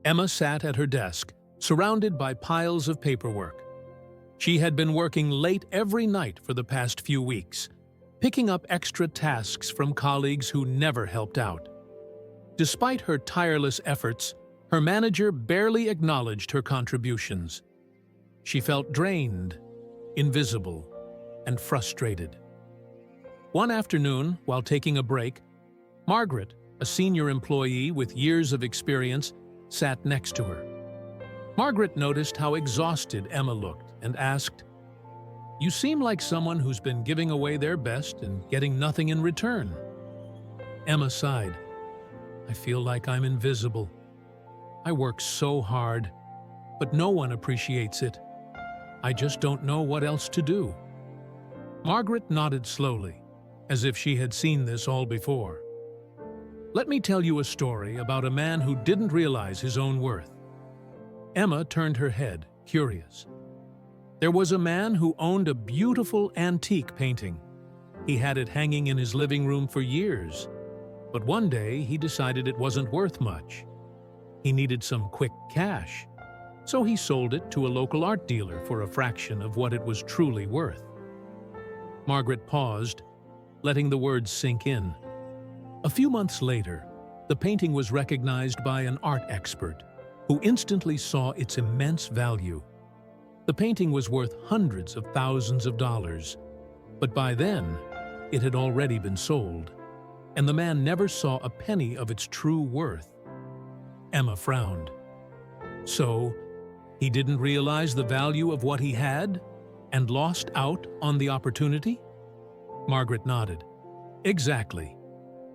Emma sat at her desk, surrounded by piles of paperwork. She had been working late every night for the past few weeks, picking up extra tasks from colleagues who never helped out. Despite her tireless efforts, her manager barely acknowledged her contributions. She felt drained, invisible, and frustrated. One afternoon, while taking a break, Margaret, a senior employee with years of experience, sat next to her. Margaret noticed how exhausted Emma looked and asked, "You seem like someone who's been giving away their best and getting nothing in return." Emma sighed. "I feel like I'm invisible. I work so hard, but no one appreciates it. I just don't know what else to do." Margaret nodded slowly, as if she had seen this all before. "Let me tell you a story about a man who didn't realize his own worth." Emma turned her head, curious. There was a man who owned a beautiful antique painting. He had it hanging in his living room for years, but one day he decided it wasn't worth much. He needed some quick cash, so he sold it to a local art dealer for a fraction of what it was truly worth. Margaret paused, letting the words sink in. A few months later, the painting was recognized by an art expert who instantly saw its immense value. The painting was worth hundreds of thousands of dollars, but by then, it had already been sold, and the man never saw a penny of its true worth. Emma frowned. So, he didn't realize the value of what he had and lost out on the opportunity? Margaret nodded. Exactly.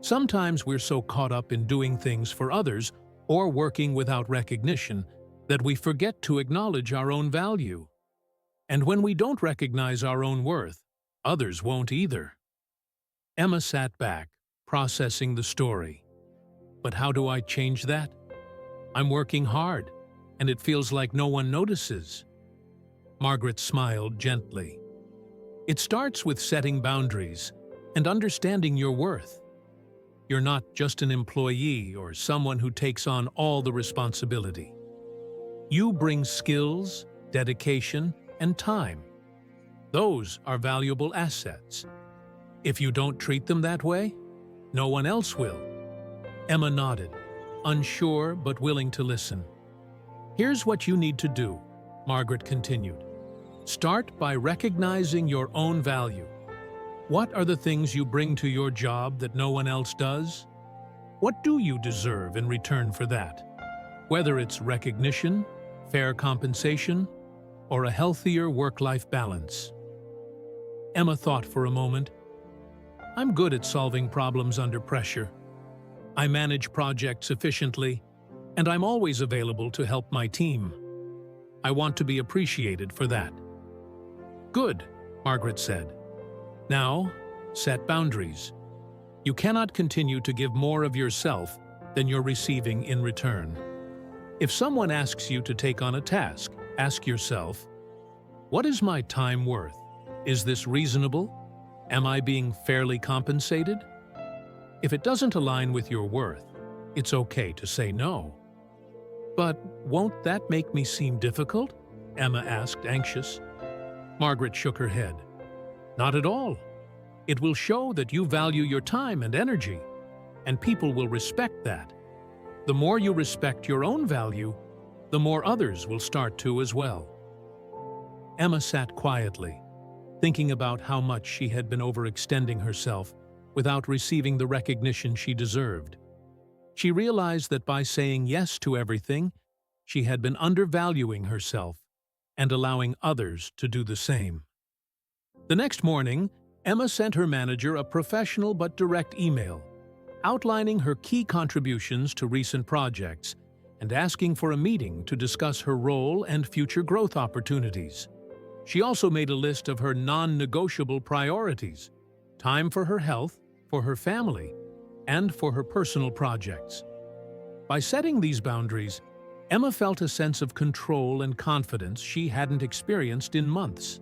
Sometimes we're so caught up in doing things for others or working without recognition that we forget to acknowledge our own value. And when we don't recognize our own worth, others won't either. Emma sat back, processing the story. But how do I change that? I'm working hard, and it feels like no one notices. Margaret smiled gently. It starts with setting boundaries and understanding your worth. You're not just an employee or someone who takes on all the responsibility. You bring skills, dedication, and time. Those are valuable assets. If you don't treat them that way, no one else will. Emma nodded, unsure but willing to listen. Here's what you need to do, Margaret continued. Start by recognizing your own value. What are the things you bring to your job that no one else does? What do you deserve in return for that? Whether it's recognition, fair compensation, or a healthier work-life balance. Emma thought for a moment. I'm good at solving problems under pressure. I manage projects efficiently, and I'm always available to help my team. I want to be appreciated for that. Good, Margaret said. Now, set boundaries. You cannot continue to give more of yourself than you're receiving in return. If someone asks you to take on a task, ask yourself, what is my time worth? Is this reasonable? Am I being fairly compensated? If it doesn't align with your worth, it's okay to say no. But won't that make me seem difficult? Emma asked, anxious. Margaret shook her head. Not at all. It will show that you value your time and energy, and people will respect that. The more you respect your own value, the more others will start to as well. Emma sat quietly, thinking about how much she had been overextending herself without receiving the recognition she deserved. She realized that by saying yes to everything, she had been undervaluing herself and allowing others to do the same. The next morning, Emma sent her manager a professional but direct email, outlining her key contributions to recent projects and asking for a meeting to discuss her role and future growth opportunities. She also made a list of her non-negotiable priorities: time for her health, for her family, and for her personal projects. By setting these boundaries, Emma felt a sense of control and confidence she hadn't experienced in months.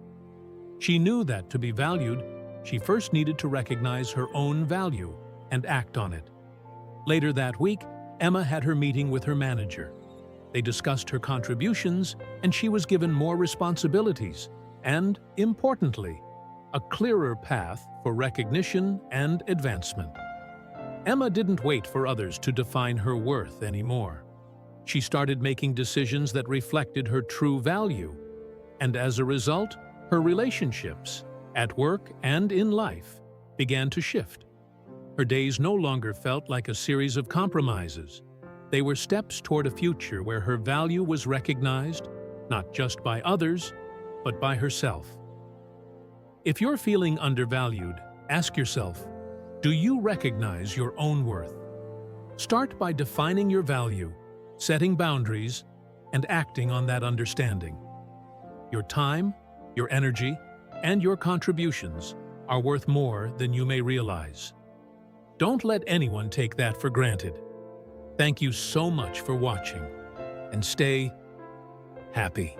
She knew that to be valued, she first needed to recognize her own value and act on it. Later that week, Emma had her meeting with her manager. They discussed her contributions, and she was given more responsibilities and, importantly, a clearer path for recognition and advancement. Emma didn't wait for others to define her worth anymore. She started making decisions that reflected her true value, and as a result, her relationships, at work and in life, began to shift. Her days no longer felt like a series of compromises. They were steps toward a future where her value was recognized, not just by others, but by herself. If you're feeling undervalued, ask yourself, do you recognize your own worth? Start by defining your value, setting boundaries, and acting on that understanding. Your time, your energy, and your contributions are worth more than you may realize. Don't let anyone take that for granted. Thank you so much for watching, and stay happy.